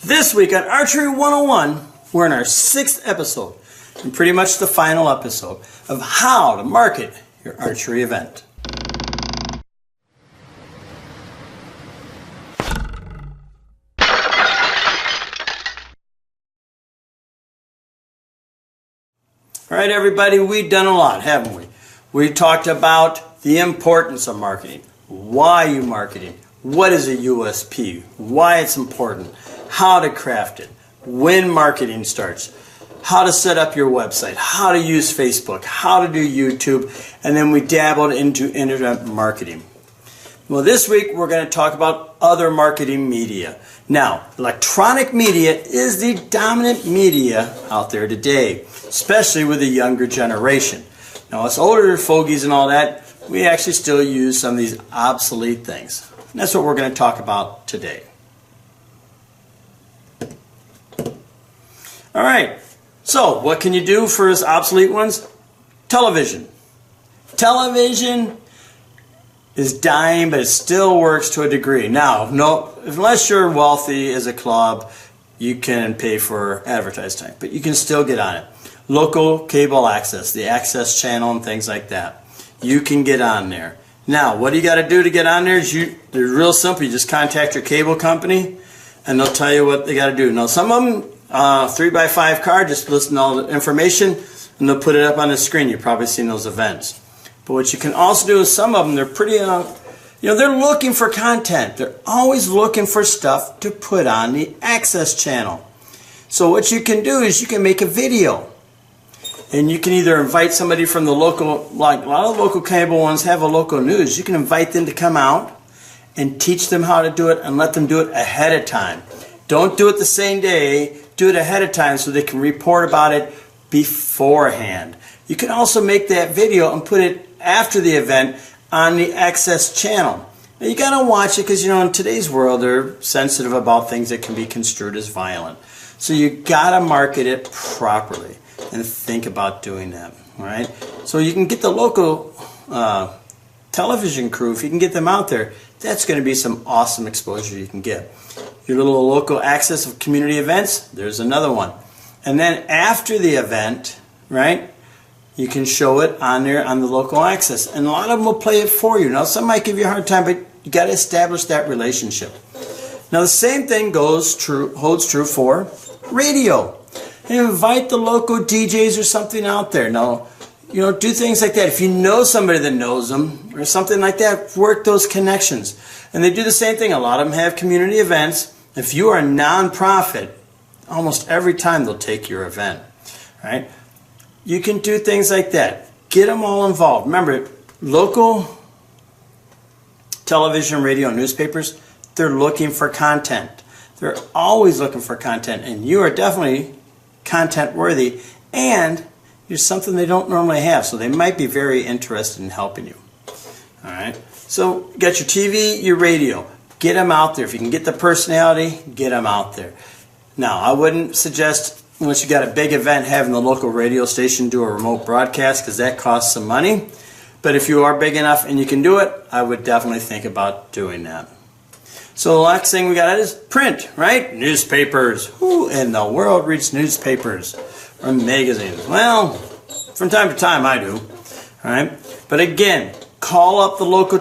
This week on Archery 101, we're in our 6th episode, and pretty much the final episode, of how to market your archery event. Alright everybody, we've done a lot, haven't we? We talked about the importance of marketing, why you marketing, what is a USP, why it's important, how to craft it, when marketing starts, how to set up your website, how to use Facebook, how to do YouTube, and then we dabbled into internet marketing. Well, this week we're going to talk about other marketing media. Now, electronic media is the dominant media out there today, especially with the younger generation. Now, us older fogies and all that, we actually still use some of these obsolete things. And that's what we're going to talk about today. All right, so what can you do for us obsolete ones? Television. Television is dying, but it still works to a degree. Now, unless you're wealthy as a club, you can pay for advertising time, but you can still get on it. Local cable access, the access channel and things like that. You can get on there. Now, what do you got to do to get on there? They're real simple. You just contact your cable company, and they'll tell you what they got to do. Now, some of them, 3x5 card, just listen to all the information, and they'll put it up on the screen. You've probably seen those events. But what you can also do is some of them, they're pretty, they're looking for content. They're always looking for stuff to put on the access channel. So what you can do is you can make a video. And you can either invite somebody from the local, like a lot of the local cable ones have a local news. You can invite them to come out and teach them how to do it and let them do it ahead of time. Don't do it the same day. Do it ahead of time so they can report about it beforehand. You can also make that video and put it after the event on the access channel. Now you gotta watch it because in today's world they're sensitive about things that can be construed as violent. So you gotta market it properly and think about doing that. All right. So you can get the local television crew, if you can get them out there, that's going to be some awesome exposure you can get. Your little local access of community events, there's another one. And then after the event, right, you can show it on there on the local access. And a lot of them will play it for you. Now, some might give you a hard time, but you got to establish that relationship. Now, the same thing holds true for radio. And invite the local DJs or something out there. Now, do things like that. If you know somebody that knows them or something like that, work those connections. And they do the same thing. A lot of them have community events. If you are a nonprofit, almost every time they'll take your event. Right? You can do things like that. Get them all involved. Remember, local television, radio, and newspapers, they're looking for content. They're always looking for content. And you are definitely content worthy, and you're something they don't normally have, so they might be very interested in helping you. All right, so you got your TV, your radio, get them out there. If you can get the personality, get them out there. Now, I wouldn't suggest, unless you got a big event, having the local radio station do a remote broadcast, because that costs some money. But if you are big enough and you can do it, I would definitely think about doing that. So the next thing we got is print, right? Newspapers. Who in the world reads newspapers or magazines? Well, from time to time I do. All right. But again, call up the local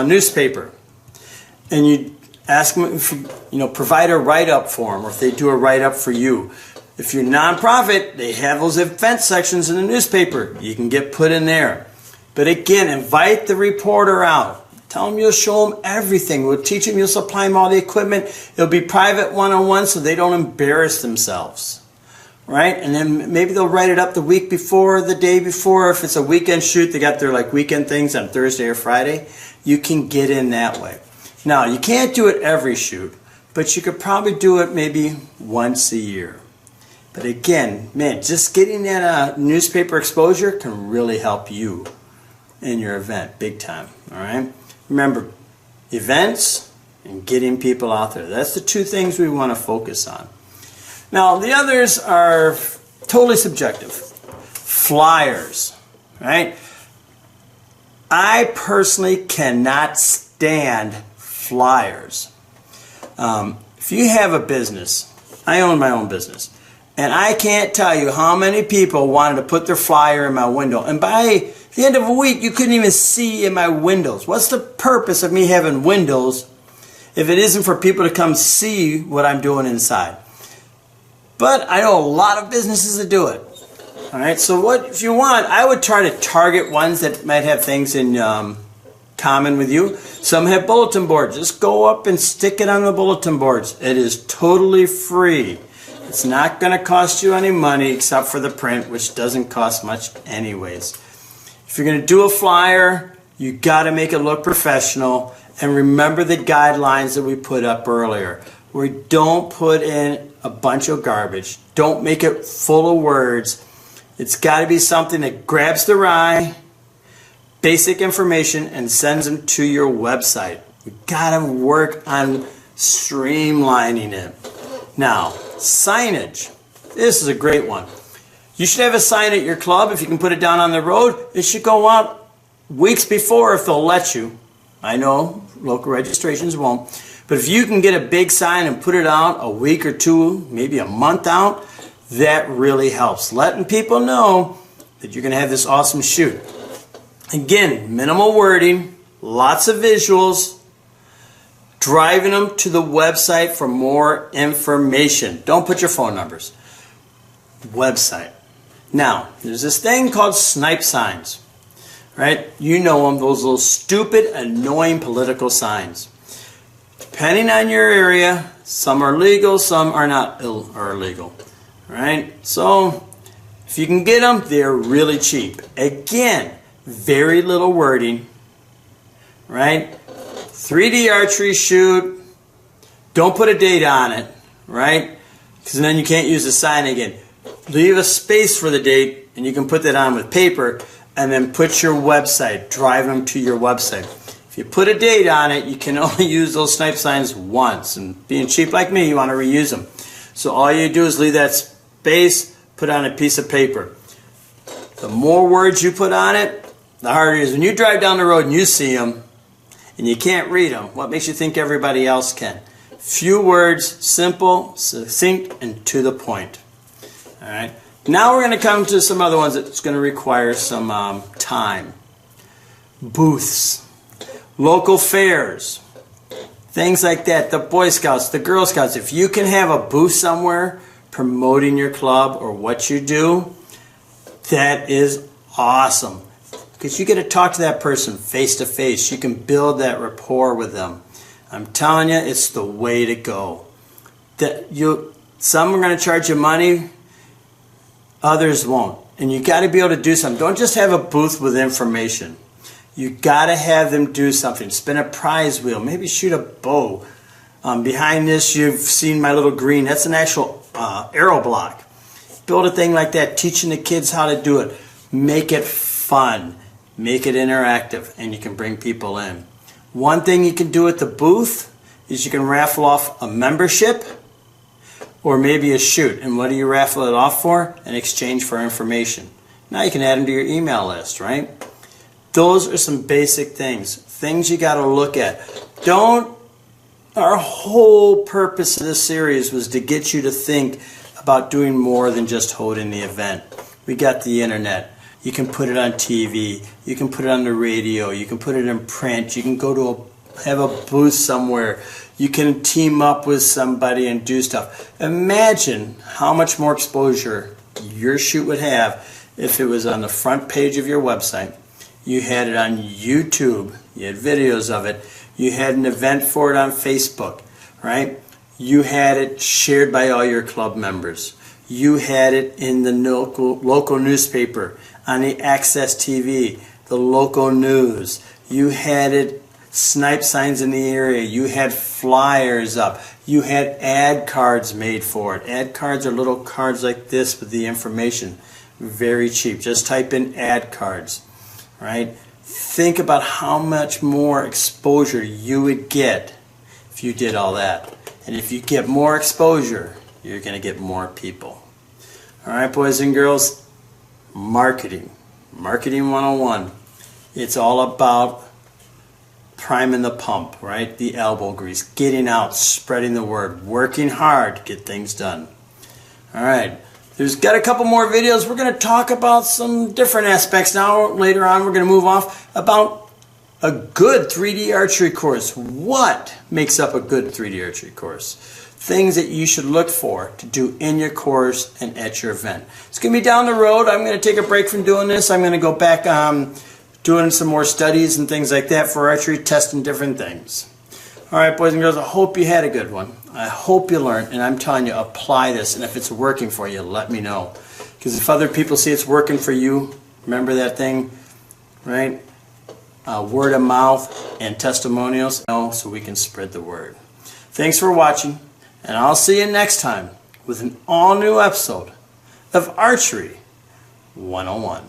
newspaper, and you ask them if provide a write-up for them, or if they do a write-up for you. If you're nonprofit, they have those event sections in the newspaper. You can get put in there. But again, invite the reporter out. Tell them you'll show them everything. We'll teach them, you'll supply them all the equipment. It'll be private one-on-one so they don't embarrass themselves. Right? And then maybe they'll write it up the week before, the day before. If it's a weekend shoot, they got their weekend things on Thursday or Friday. You can get in that way. Now, you can't do it every shoot, but you could probably do it maybe once a year. But again, man, just getting that newspaper exposure can really help you in your event big time. All right? Remember, events and getting people out there. That's the two things we want to focus on. Now, the others are totally subjective. Flyers, right? I personally cannot stand flyers. If you have a business I own my own business. And I can't tell you how many people wanted to put their flyer in my window. And by the end of a week, you couldn't even see in my windows. What's the purpose of me having windows if it isn't for people to come see what I'm doing inside? But I know a lot of businesses that do it. All right, so what if you want, I would try to target ones that might have things in common with you. Some have bulletin boards. Just go up and stick it on the bulletin boards. It is totally free. It's not going to cost you any money except for the print, which doesn't cost much anyways. If you're going to do a flyer, you got to make it look professional. And remember the guidelines that we put up earlier. We don't put in a bunch of garbage. Don't make it full of words. It's got to be something that grabs their eye, basic information, and sends them to your website. We got to work on streamlining it. Now, signage. This is a great one. You should have a sign at your club. If you can put it down on the road, it should go out weeks before if they'll let you. I know local registrations won't. But if you can get a big sign and put it out a week or two, maybe a month out, that really helps. Letting people know that you're going to have this awesome shoot. Again, minimal wording, lots of visuals, driving them to the website for more information. Don't put your phone numbers. Website. Now, there's this thing called snipe signs. Right? You know them, those little stupid, annoying political signs. Depending on your area, some are legal, some are not illegal. Right? So, if you can get them, they're really cheap. Again, very little wording. Right? 3D archery shoot. Don't put a date on it. Right? Because then you can't use the sign again. Leave a space for the date, and you can put that on with paper, and then put your website. Drive them to your website. If you put a date on it, you can only use those snipe signs once. And being cheap like me, you want to reuse them. So all you do is leave that space, put on a piece of paper. The more words you put on it, the harder it is. When you drive down the road and you see them, and you can't read them, what makes you think everybody else can? Few words, simple, succinct, and to the point. All right. Now we're going to come to some other ones that's going to require some time. Booths, local fairs, things like that. The Boy Scouts, the Girl Scouts. If you can have a booth somewhere promoting your club or what you do, that is awesome. Because you get to talk to that person face to face. You can build that rapport with them. I'm telling you, it's the way to go. Some are going to charge you money, others won't. And you got to be able to do something. Don't just have a booth with information. You got to have them do something. Spin a prize wheel. Maybe shoot a bow. Behind this, you've seen my little green. That's an actual arrow block. Build a thing like that, teaching the kids how to do it. Make it fun. Make it interactive, and you can bring people in. One thing you can do at the booth is you can raffle off a membership or maybe a shoot. And what do you raffle it off for? In exchange for information. Now you can add them to your email list, right? Those are some basic things you got to look at. Our whole purpose of this series was to get you to think about doing more than just holding the event. We got the internet. You can put it on TV. You can put it on the radio. You can put it in print. You can go to have a booth somewhere. You can team up with somebody and do stuff. Imagine how much more exposure your shoot would have if it was on the front page of your website. You had it on YouTube. You had videos of it. You had an event for it on Facebook, right? You had it shared by all your club members. You had it in the local newspaper, on the Access TV, the local news. You had it snipe signs in the area. You had flyers up. You had ad cards made for it. Ad cards are little cards like this with the information. Very cheap. Just type in ad cards, right? Think about how much more exposure you would get if you did all that. And if you get more exposure, you're going to get more people. All right, boys and girls, marketing. Marketing 101. It's all about priming the pump, right? The elbow grease, getting out, spreading the word, working hard to get things done. All right, there's got a couple more videos. We're going to talk about some different aspects now. Later on, we're going to move off about a good 3D archery course. What makes up a good 3D archery course? Things that you should look for to do in your course and at your event. It's going to be down the road. I'm going to take a break from doing this. I'm going to go back doing some more studies and things like that for archery, testing different things. All right, boys and girls, I hope you had a good one. I hope you learned, and I'm telling you, apply this, and if it's working for you, let me know. Because if other people see it's working for you, remember that thing, right? Word of mouth and testimonials, so we can spread the word. Thanks for watching, and I'll see you next time with an all-new episode of Archery 101.